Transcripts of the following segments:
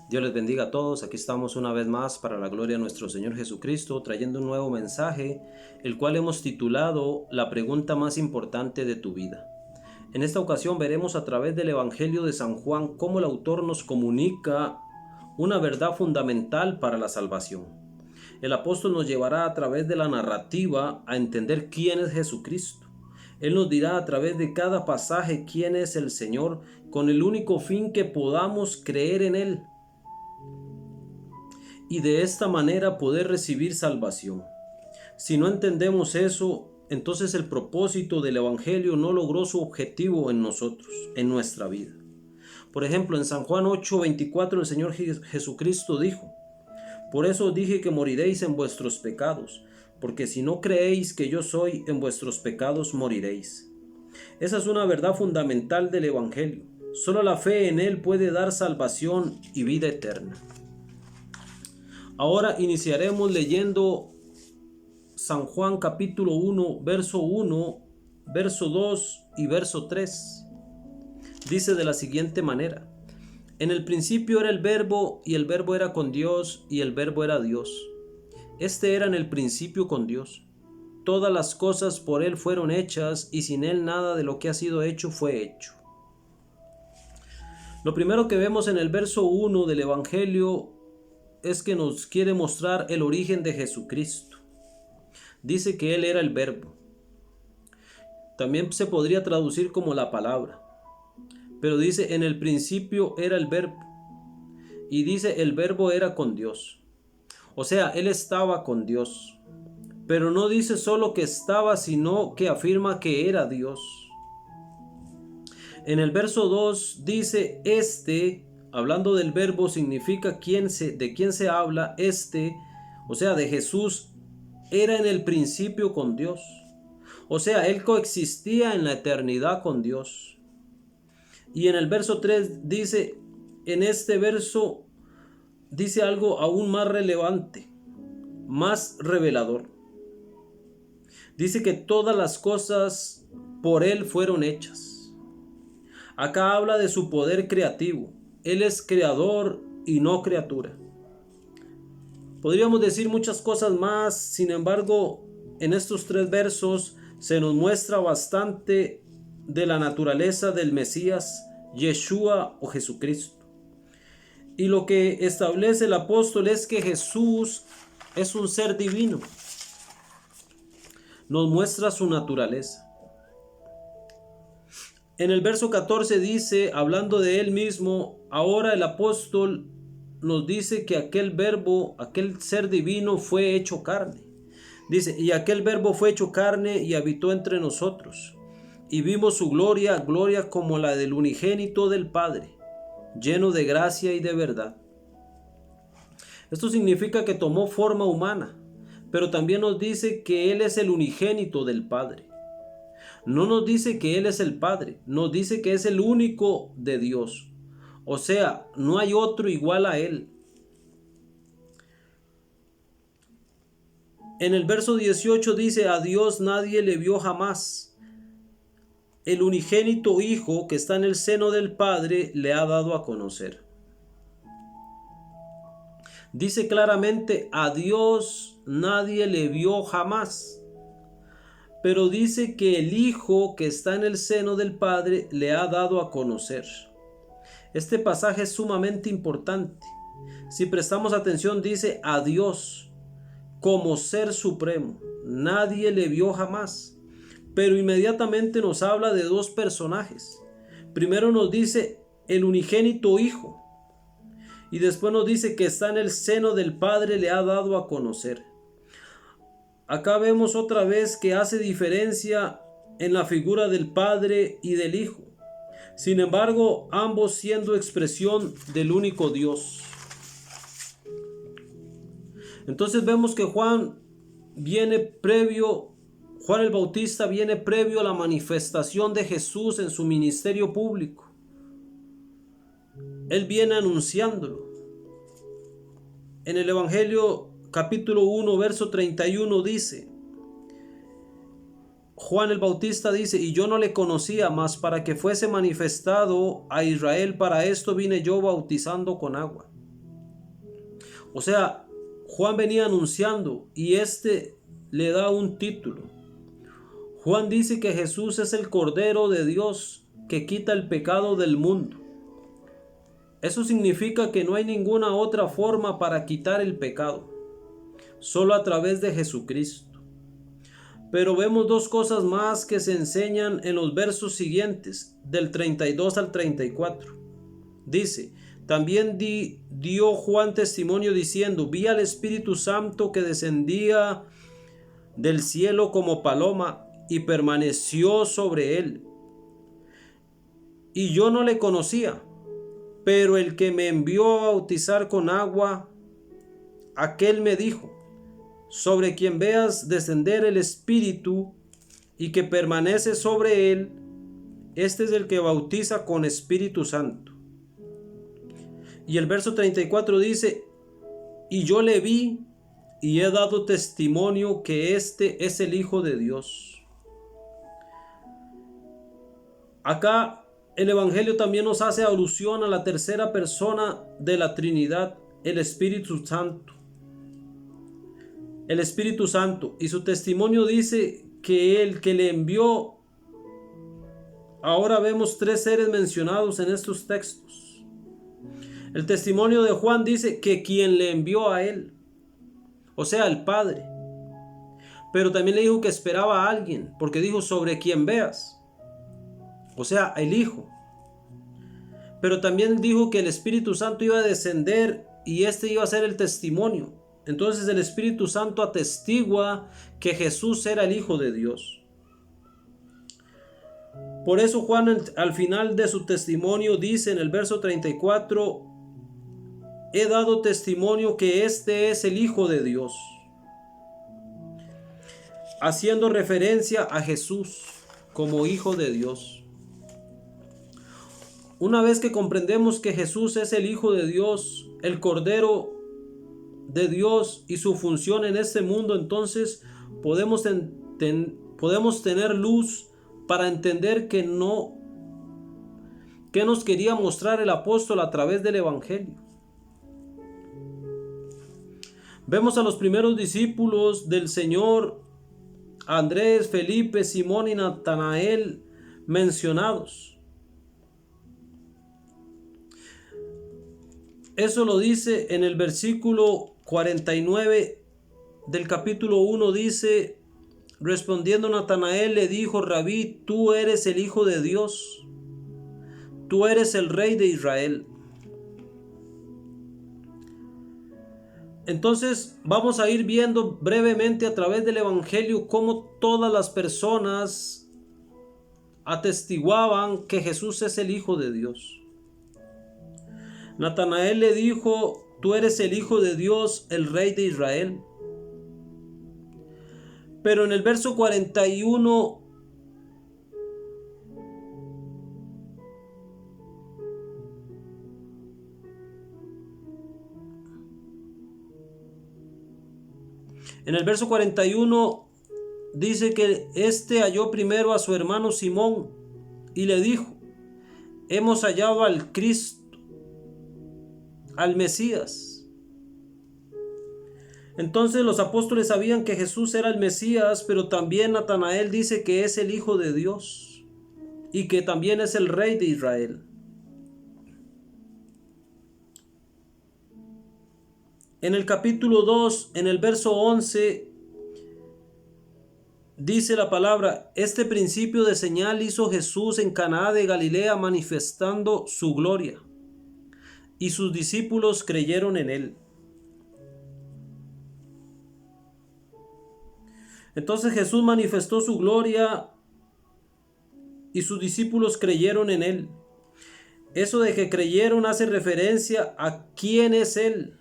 Dios les bendiga a todos. Aquí estamos una vez más para la gloria de nuestro Señor Jesucristo, trayendo un nuevo mensaje, el cual hemos titulado La pregunta más importante de tu vida. En esta ocasión veremos a través del Evangelio de San Juan cómo el autor nos comunica una verdad fundamental para la salvación. El apóstol nos llevará a través de la narrativa a entender quién es Jesucristo. Él nos dirá a través de cada pasaje quién es el Señor, con el único fin que podamos creer en Él y de esta manera poder recibir salvación. Si no entendemos eso, entonces el propósito del Evangelio no logró su objetivo en nosotros, en nuestra vida. Por ejemplo, en San Juan 8:24 el Señor Jesucristo dijo: por eso os dije que moriréis en vuestros pecados, porque si no creéis que yo soy, en vuestros pecados moriréis. Esa es una verdad fundamental del Evangelio. Solo la fe en Él puede dar salvación y vida eterna. Ahora iniciaremos leyendo San Juan capítulo 1, verso 1, verso 2 y verso 3. Dice de la siguiente manera: en el principio era el Verbo, y el Verbo era con Dios, y el Verbo era Dios. Este era en el principio con Dios. Todas las cosas por Él fueron hechas, y sin Él nada de lo que ha sido hecho fue hecho. Lo primero que vemos en el verso 1 del Evangelio es que nos quiere mostrar el origen de Jesucristo. Dice que Él era el Verbo. También se podría traducir como la palabra. Pero dice, en el principio era el Verbo. Y dice, el Verbo era con Dios. O sea, Él estaba con Dios. Pero no dice solo que estaba, sino que afirma que era Dios. En el verso 2 dice, hablando del Verbo, significa de quién se habla. O sea, de Jesús, era en el principio con Dios. O sea, Él coexistía en la eternidad con Dios. Y en el verso 3 dice, en este verso dice algo aún más relevante, más revelador. Dice que todas las cosas por Él fueron hechas. Acá habla de su poder creativo. Él es creador y no criatura. Podríamos decir muchas cosas más, sin embargo, en estos 3 versos se nos muestra bastante de la naturaleza del Mesías, Yeshua o Jesucristo. Y lo que establece el apóstol es que Jesús es un ser divino. Nos muestra su naturaleza. En el verso 14 dice, hablando de Él mismo, ahora el apóstol nos dice que aquel Verbo, aquel ser divino fue hecho carne. Dice, y aquel Verbo fue hecho carne y habitó entre nosotros. Y vimos su gloria, gloria como la del unigénito del Padre, lleno de gracia y de verdad. Esto significa que tomó forma humana, pero también nos dice que Él es el unigénito del Padre. No nos dice que Él es el Padre, nos dice que es el único de Dios. O sea, no hay otro igual a Él. En el verso 18 dice, a Dios nadie le vio jamás. El unigénito Hijo que está en el seno del Padre le ha dado a conocer. Dice claramente, a Dios nadie le vio jamás. Pero dice que el Hijo que está en el seno del Padre le ha dado a conocer. Este pasaje es sumamente importante. Si prestamos atención, dice a Dios como ser supremo. Nadie le vio jamás. Pero inmediatamente nos habla de 2 personajes. Primero nos dice el unigénito Hijo. Y después nos dice que está en el seno del Padre, le ha dado a conocer. Acá vemos otra vez que hace diferencia en la figura del Padre y del Hijo. Sin embargo, ambos siendo expresión del único Dios. Entonces vemos que Juan el Bautista viene previo a la manifestación de Jesús en su ministerio público. Él viene anunciándolo. En el Evangelio capítulo 1, verso 31 dice, Juan el Bautista dice, y yo no le conocía, mas para que fuese manifestado a Israel, para esto vine yo bautizando con agua. O sea, Juan venía anunciando y le da un título. Juan dice que Jesús es el Cordero de Dios que quita el pecado del mundo. Eso significa que no hay ninguna otra forma para quitar el pecado, solo a través de Jesucristo. Pero vemos dos cosas más que se enseñan en los versos siguientes, del 32 al 34. Dice: también dio Juan testimonio diciendo: vi al Espíritu Santo que descendía del cielo como paloma y permaneció sobre él. Y yo no le conocía, pero el que me envió a bautizar con agua, aquel me dijo: sobre quien veas descender el Espíritu y que permanece sobre él, este es el que bautiza con Espíritu Santo. Y el verso 34 dice: y yo le vi y he dado testimonio que este es el Hijo de Dios. Acá el Evangelio también nos hace alusión a la tercera persona de la Trinidad, el Espíritu Santo. El Espíritu Santo, y su testimonio dice que el que le envió. Ahora vemos tres seres mencionados en estos textos. El testimonio de Juan dice que quien le envió a él, o sea, el Padre. Pero también le dijo que esperaba a alguien, porque dijo: sobre quien veas, o sea, el Hijo. Pero también dijo que el Espíritu Santo iba a descender y este iba a ser el testimonio. Entonces el Espíritu Santo atestigua que Jesús era el Hijo de Dios. Por eso Juan al final de su testimonio dice en el verso 34: he dado testimonio que este es el Hijo de Dios, haciendo referencia a Jesús como Hijo de Dios. Una vez que comprendemos que Jesús es el Hijo de Dios, el Cordero de Dios y su función en este mundo, entonces podemos tener luz para entender qué nos quería mostrar el apóstol a través del Evangelio. Vemos a los primeros discípulos del Señor, Andrés, Felipe, Simón y Natanael, mencionados. Eso lo dice en el versículo 49 del capítulo 1, dice: respondiendo Natanael le dijo: Rabí, tú eres el Hijo de Dios, tú eres el Rey de Israel. Entonces vamos a ir viendo brevemente a través del Evangelio cómo todas las personas atestiguaban que Jesús es el Hijo de Dios. Natanael le dijo: tú eres el Hijo de Dios, el Rey de Israel. Pero en el verso 41 dice que éste halló primero a su hermano Simón y le dijo: hemos hallado al Cristo, al Mesías. Entonces los apóstoles sabían que Jesús era el Mesías, pero también Natanael dice que es el Hijo de Dios y que también es el Rey de Israel. En el capítulo 2, en el verso 11, dice la palabra: este principio de señal hizo Jesús en Caná de Galilea, manifestando su gloria, y sus discípulos creyeron en él. Entonces Jesús manifestó su gloria y sus discípulos creyeron en él. Eso de que creyeron hace referencia a quién es él.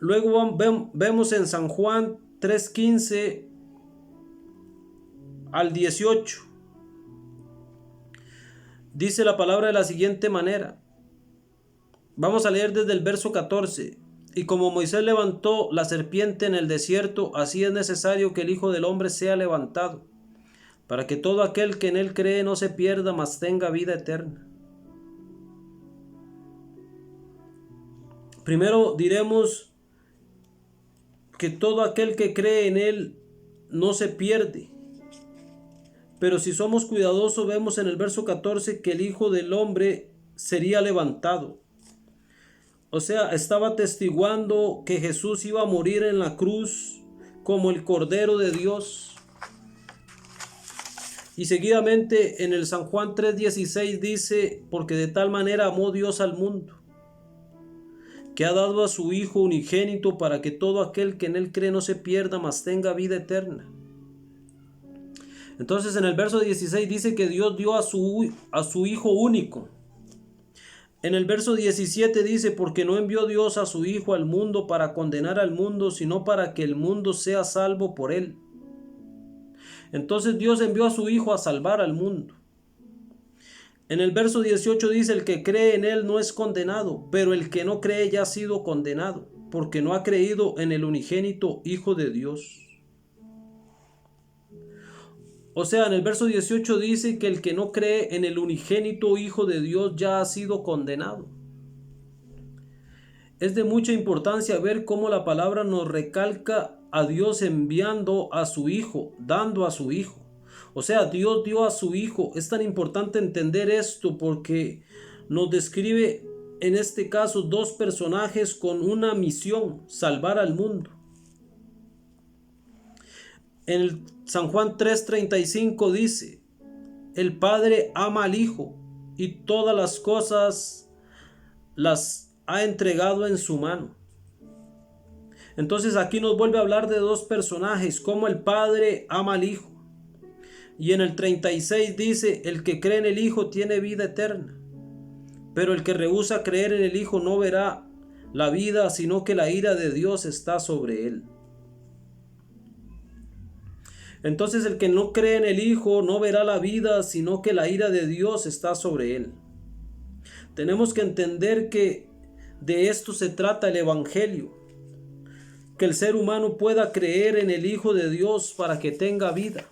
Luego vemos en San Juan 3:15 al 18. Dice la palabra de la siguiente manera. Vamos a leer desde el verso 14. Y como Moisés levantó la serpiente en el desierto, así es necesario que el Hijo del Hombre sea levantado, para que todo aquel que en él cree no se pierda, mas tenga vida eterna. Primero diremos que todo aquel que cree en Él no se pierde. Pero si somos cuidadosos, vemos en el verso 14 que el Hijo del Hombre sería levantado. O sea, estaba atestiguando que Jesús iba a morir en la cruz como el Cordero de Dios. Y seguidamente en el San Juan 3:16 dice, porque de tal manera amó Dios al mundo, que ha dado a su Hijo unigénito para que todo aquel que en Él cree no se pierda, mas tenga vida eterna. Entonces en el verso 16 dice que Dios dio a su Hijo único. En el verso 17 dice, porque no envió Dios a su Hijo al mundo para condenar al mundo, sino para que el mundo sea salvo por Él. Entonces Dios envió a su Hijo a salvar al mundo. En el verso 18 dice, el que cree en Él no es condenado, pero el que no cree ya ha sido condenado, porque no ha creído en el unigénito Hijo de Dios. O sea, en el verso 18 dice que el que no cree en el unigénito Hijo de Dios ya ha sido condenado. Es de mucha importancia ver cómo la palabra nos recalca a Dios enviando a su Hijo, dando a su Hijo. O sea, Dios dio a su Hijo. Es tan importante entender esto porque nos describe en este caso dos personajes con una misión: salvar al mundo. En el San Juan 3:35 dice, el Padre ama al Hijo y todas las cosas las ha entregado en su mano. Entonces aquí nos vuelve a hablar de dos personajes, como el Padre ama al Hijo. Y en el 36 dice, el que cree en el Hijo tiene vida eterna, pero el que rehúsa creer en el Hijo no verá la vida, sino que la ira de Dios está sobre él. Entonces el que no cree en el Hijo no verá la vida, sino que la ira de Dios está sobre él. Tenemos que entender que de esto se trata el Evangelio, que el ser humano pueda creer en el Hijo de Dios para que tenga vida.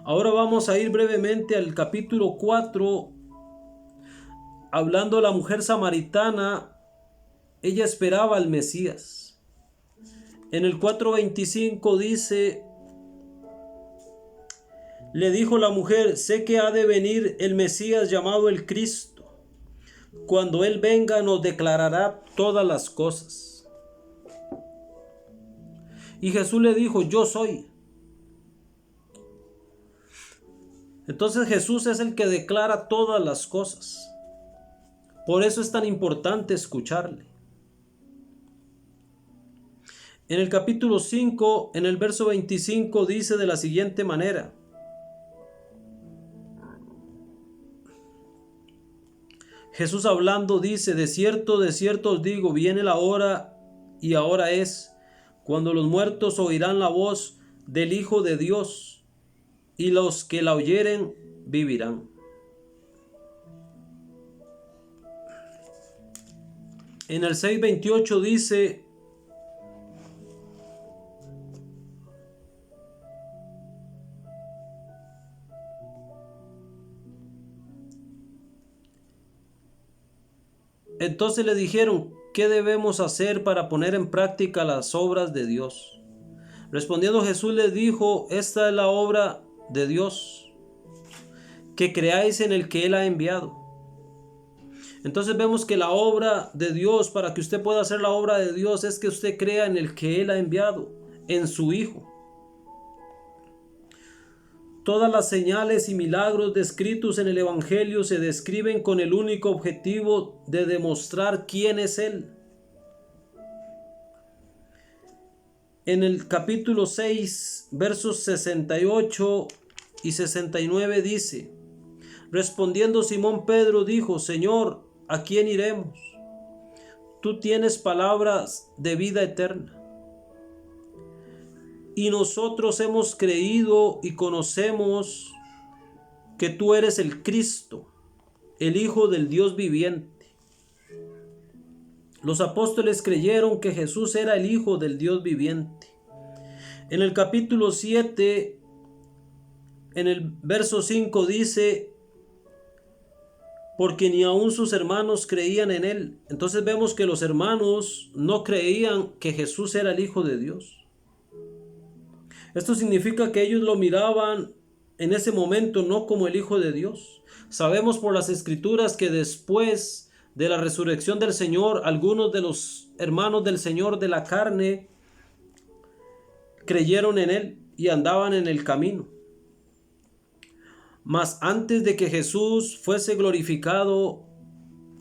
Ahora vamos a ir brevemente al capítulo 4, hablando de la mujer samaritana. Ella esperaba al Mesías. En el 4:25 dice, le dijo la mujer, sé que ha de venir el Mesías llamado el Cristo. Cuando Él venga nos declarará todas las cosas. Y Jesús le dijo, yo soy. Entonces Jesús es el que declara todas las cosas. Por eso es tan importante escucharle. En el capítulo 5, en el verso 25, dice de la siguiente manera. Jesús hablando dice, de cierto os digo, viene la hora y ahora es, cuando los muertos oirán la voz del Hijo de Dios, y los que la oyeren vivirán. En el 6:28 dice, entonces le dijeron, ¿qué debemos hacer para poner en práctica las obras de Dios? Respondiendo Jesús les dijo, esta es la obra de Dios, que creáis en el que Él ha enviado. Entonces vemos que la obra de Dios, para que usted pueda hacer la obra de Dios, es que usted crea en el que Él ha enviado, en su Hijo. Todas las señales y milagros descritos en el Evangelio se describen con el único objetivo de demostrar quién es Él. En el capítulo 6, versos 68 y 69 dice, respondiendo Simón Pedro dijo, Señor, ¿a quién iremos? Tú tienes palabras de vida eterna. Y nosotros hemos creído y conocemos que tú eres el Cristo, el Hijo del Dios viviente. Los apóstoles creyeron que Jesús era el Hijo del Dios viviente. En el capítulo 7, en el verso 5 dice, porque ni aun sus hermanos creían en él. Entonces vemos que los hermanos no creían que Jesús era el Hijo de Dios. Esto significa que ellos lo miraban en ese momento no como el Hijo de Dios. Sabemos por las Escrituras que después de la resurrección del Señor, algunos de los hermanos del Señor de la carne creyeron en él y andaban en el camino. Mas antes de que Jesús fuese glorificado,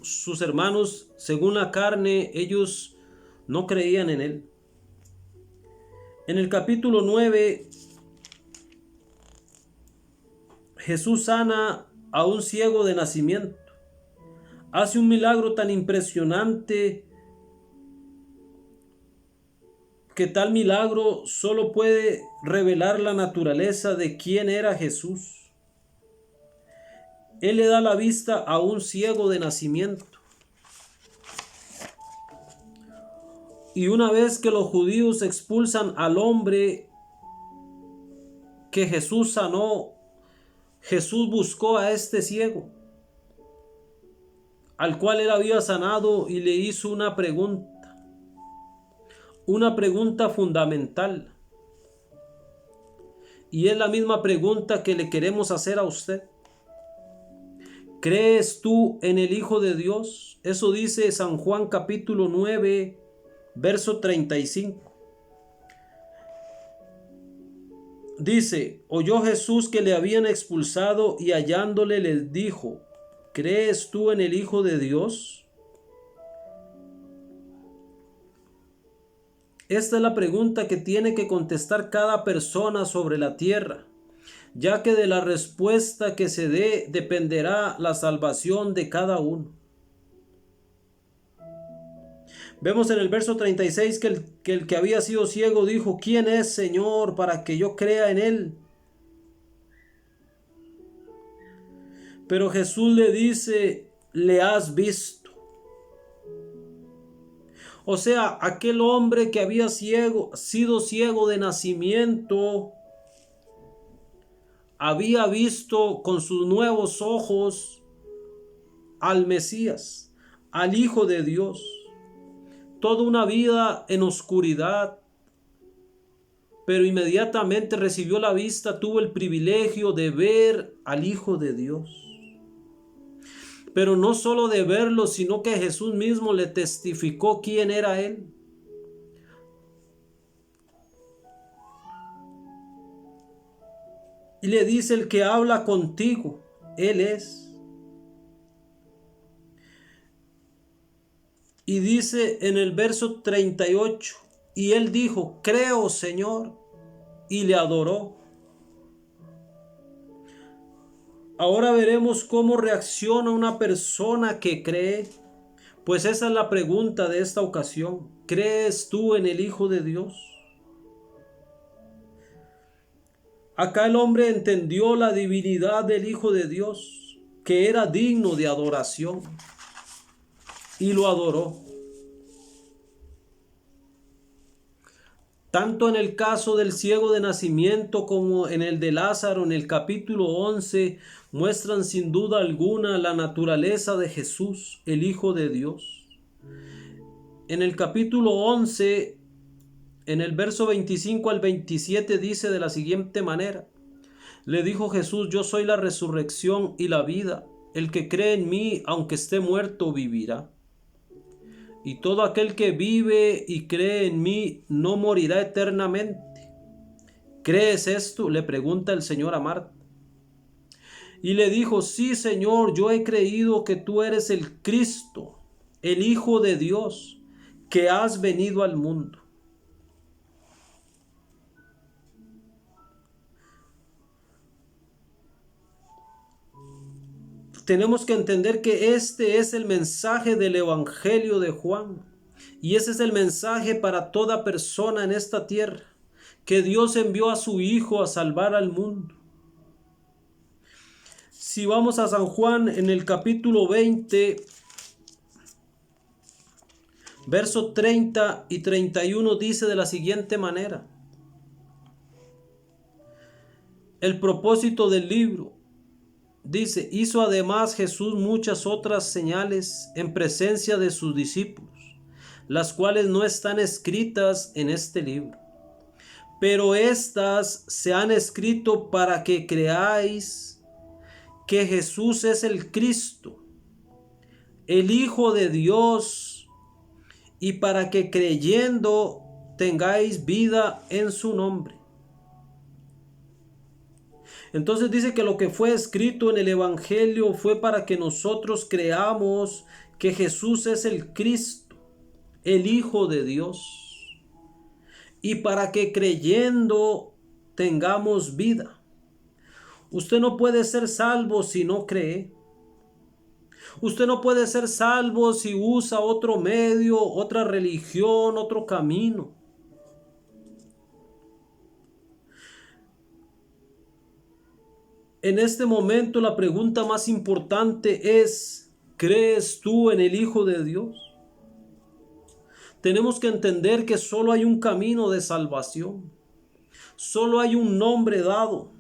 sus hermanos, según la carne, ellos no creían en él. En el capítulo 9, Jesús sana a un ciego de nacimiento. Hace un milagro tan impresionante que tal milagro solo puede revelar la naturaleza de quién era Jesús. Él le da la vista a un ciego de nacimiento. Y una vez que los judíos expulsan al hombre que Jesús sanó, Jesús buscó a este ciego, al cual él había sanado, y le hizo una pregunta fundamental. Y es la misma pregunta que le queremos hacer a usted. ¿Crees tú en el Hijo de Dios? Eso dice San Juan capítulo 9, verso 35. Dice: oyó Jesús que le habían expulsado y hallándole les dijo: ¿crees tú en el Hijo de Dios? Esta es la pregunta que tiene que contestar cada persona sobre la tierra, ya que de la respuesta que se dé dependerá la salvación de cada uno. Vemos en el verso 36 que el que había sido ciego dijo: ¿quién es, Señor, para que yo crea en él? Pero Jesús le dice: le has visto. O sea, aquel hombre que había sido ciego de nacimiento, había visto con sus nuevos ojos al Mesías, al Hijo de Dios. Toda una vida en oscuridad, pero inmediatamente recibió la vista, tuvo el privilegio de ver al Hijo de Dios. Pero no solo de verlo, sino que Jesús mismo le testificó quién era él. Y le dice: el que habla contigo, él es. Y dice en el verso 38, y él dijo: creo, Señor, y le adoró. Ahora veremos cómo reacciona una persona que cree. Pues esa es la pregunta de esta ocasión. ¿Crees tú en el Hijo de Dios? Acá el hombre entendió la divinidad del Hijo de Dios, que era digno de adoración, y lo adoró. Tanto en el caso del ciego de nacimiento como en el de Lázaro, en el capítulo 11, muestran sin duda alguna la naturaleza de Jesús, el Hijo de Dios. En el capítulo 11, en el verso 25 al 27, dice de la siguiente manera: le dijo Jesús: yo soy la resurrección y la vida. El que cree en mí, aunque esté muerto, vivirá. Y todo aquel que vive y cree en mí no morirá eternamente. ¿Crees esto?, le pregunta el Señor a Marta. Y le dijo: sí, Señor, yo he creído que tú eres el Cristo, el Hijo de Dios, que has venido al mundo. Tenemos que entender que este es el mensaje del Evangelio de Juan. Y ese es el mensaje para toda persona en esta tierra, que Dios envió a su Hijo a salvar al mundo. Si vamos a San Juan en el capítulo 20, verso 30 y 31, dice de la siguiente manera: el propósito del libro. dice, hizo además Jesús muchas otras señales en presencia de sus discípulos, las cuales no están escritas en este libro. Pero estas se han escrito para que creáis que Jesús es el Cristo, el Hijo de Dios, y para que creyendo tengáis vida en su nombre. Entonces dice que lo que fue escrito en el Evangelio fue para que nosotros creamos que Jesús es el Cristo, el Hijo de Dios, y para que creyendo tengamos vida. Usted no puede ser salvo si no cree. Usted no puede ser salvo si usa otro medio, otra religión, otro camino. En este momento la pregunta más importante es, ¿crees tú en el Hijo de Dios? Tenemos que entender que solo hay un camino de salvación. Solo hay un nombre dado.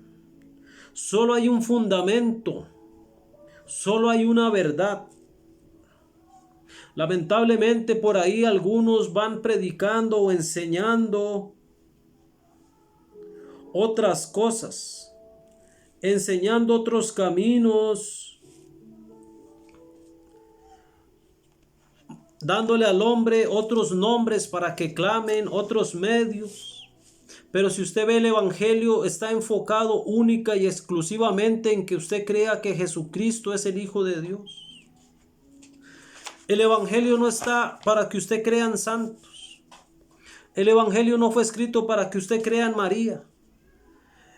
Solo hay un fundamento. Solo hay una verdad. Lamentablemente por ahí algunos van predicando o enseñando otras cosas, enseñando otros caminos, dándole al hombre otros nombres para que clamen, otros medios. Pero si usted ve el Evangelio, está enfocado única y exclusivamente en que usted crea que Jesucristo es el Hijo de Dios. El Evangelio no está para que usted crea en santos. El Evangelio no fue escrito para que usted crea en María.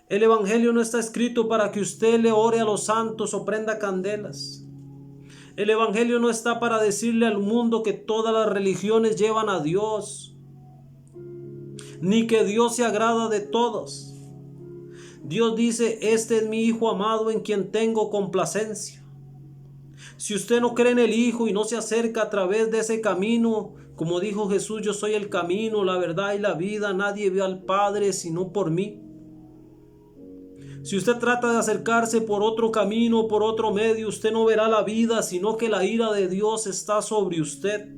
El Evangelio no está escrito para que usted le ore a los santos o prenda candelas. El Evangelio no está para decirle al mundo que todas las religiones llevan a Dios, ni que Dios se agrada de todos. Dios dice, este es mi Hijo amado en quien tengo complacencia. Si usted no cree en el Hijo y no se acerca a través de ese camino, como dijo Jesús, yo soy el camino, la verdad y la vida, nadie ve al Padre sino por mí. Si usted trata de acercarse por otro camino, por otro medio, usted no verá la vida, sino que la ira de Dios está sobre usted.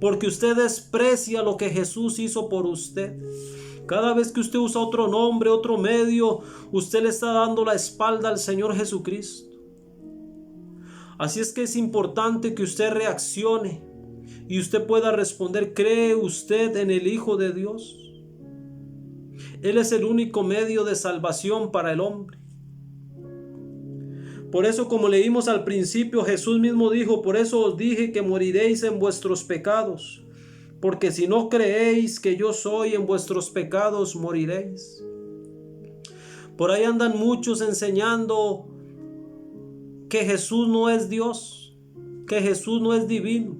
Porque usted desprecia lo que Jesús hizo por usted. Cada vez que usted usa otro nombre, otro medio, usted le está dando la espalda al Señor Jesucristo. Así es que es importante que usted reaccione y usted pueda responder, ¿cree usted en el Hijo de Dios? Él es el único medio de salvación para el hombre. Por eso, como leímos al principio, Jesús mismo dijo, por eso os dije que moriréis en vuestros pecados, porque si no creéis que yo soy, en vuestros pecados moriréis. Por ahí andan muchos enseñando que Jesús no es Dios, que Jesús no es divino,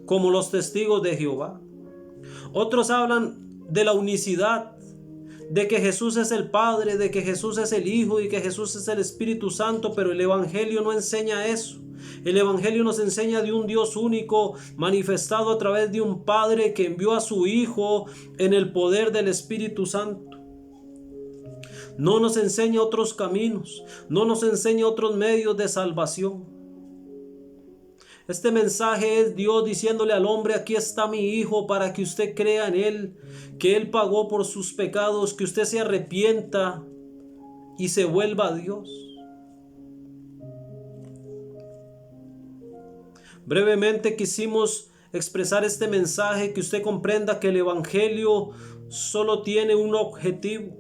como los testigos de Jehová. Otros hablan de la unicidad, de que Jesús es el Padre, de que Jesús es el Hijo y que Jesús es el Espíritu Santo, pero el Evangelio no enseña eso. El Evangelio nos enseña de un Dios único, manifestado a través de un Padre que envió a su Hijo en el poder del Espíritu Santo. No nos enseña otros caminos, no nos enseña otros medios de salvación. Este mensaje es Dios diciéndole al hombre, aquí está mi Hijo para que usted crea en Él, que Él pagó por sus pecados, que usted se arrepienta y se vuelva a Dios. Brevemente quisimos expresar este mensaje, que usted comprenda que el Evangelio solo tiene un objetivo,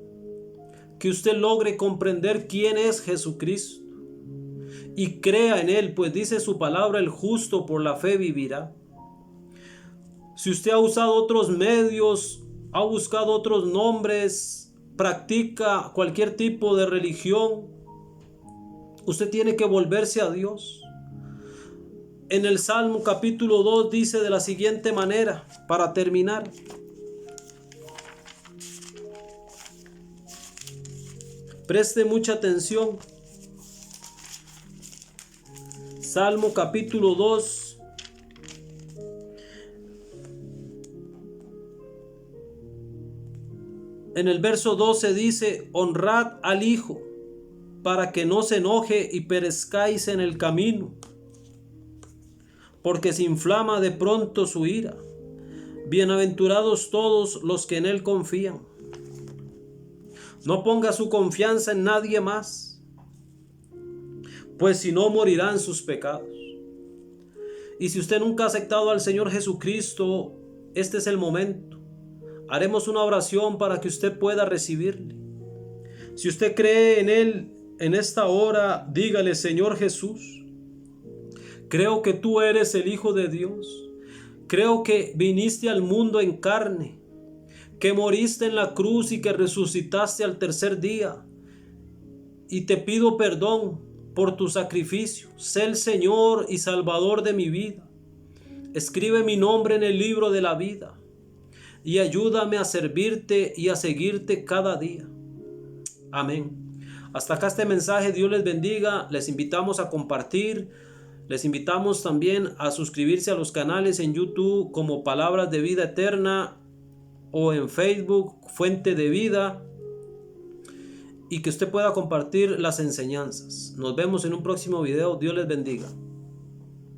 que usted logre comprender quién es Jesucristo y crea en Él, pues dice su palabra, el justo por la fe vivirá. Si usted ha usado otros medios, ha buscado otros nombres, practica cualquier tipo de religión, usted tiene que volverse a Dios. En el Salmo capítulo 2 dice de la siguiente manera, para terminar: preste mucha atención. Salmo capítulo 2. En el verso 12 dice, honrad al Hijo para que no se enoje y perezcáis en el camino, porque se inflama de pronto su ira. Bienaventurados todos los que en él confían. No ponga su confianza en nadie más, pues si no morirán sus pecados. Y si usted nunca ha aceptado al Señor Jesucristo, este es el momento. Haremos una oración para que usted pueda recibirle. Si usted cree en Él en esta hora, dígale: Señor Jesús, creo que tú eres el Hijo de Dios. Creo que viniste al mundo en carne, que moriste en la cruz y que resucitaste al tercer día. Y te pido perdón por tu sacrificio. Sé el Señor y Salvador de mi vida. Escribe mi nombre en el libro de la vida y ayúdame a servirte y a seguirte cada día. Amén. Hasta acá este mensaje. Dios les bendiga. Les invitamos a compartir. Les invitamos también a suscribirse a los canales en YouTube como Palabras de Vida Eterna o en Facebook Fuente de Vida, y que usted pueda compartir las enseñanzas. Nos vemos en un próximo video. Dios les bendiga.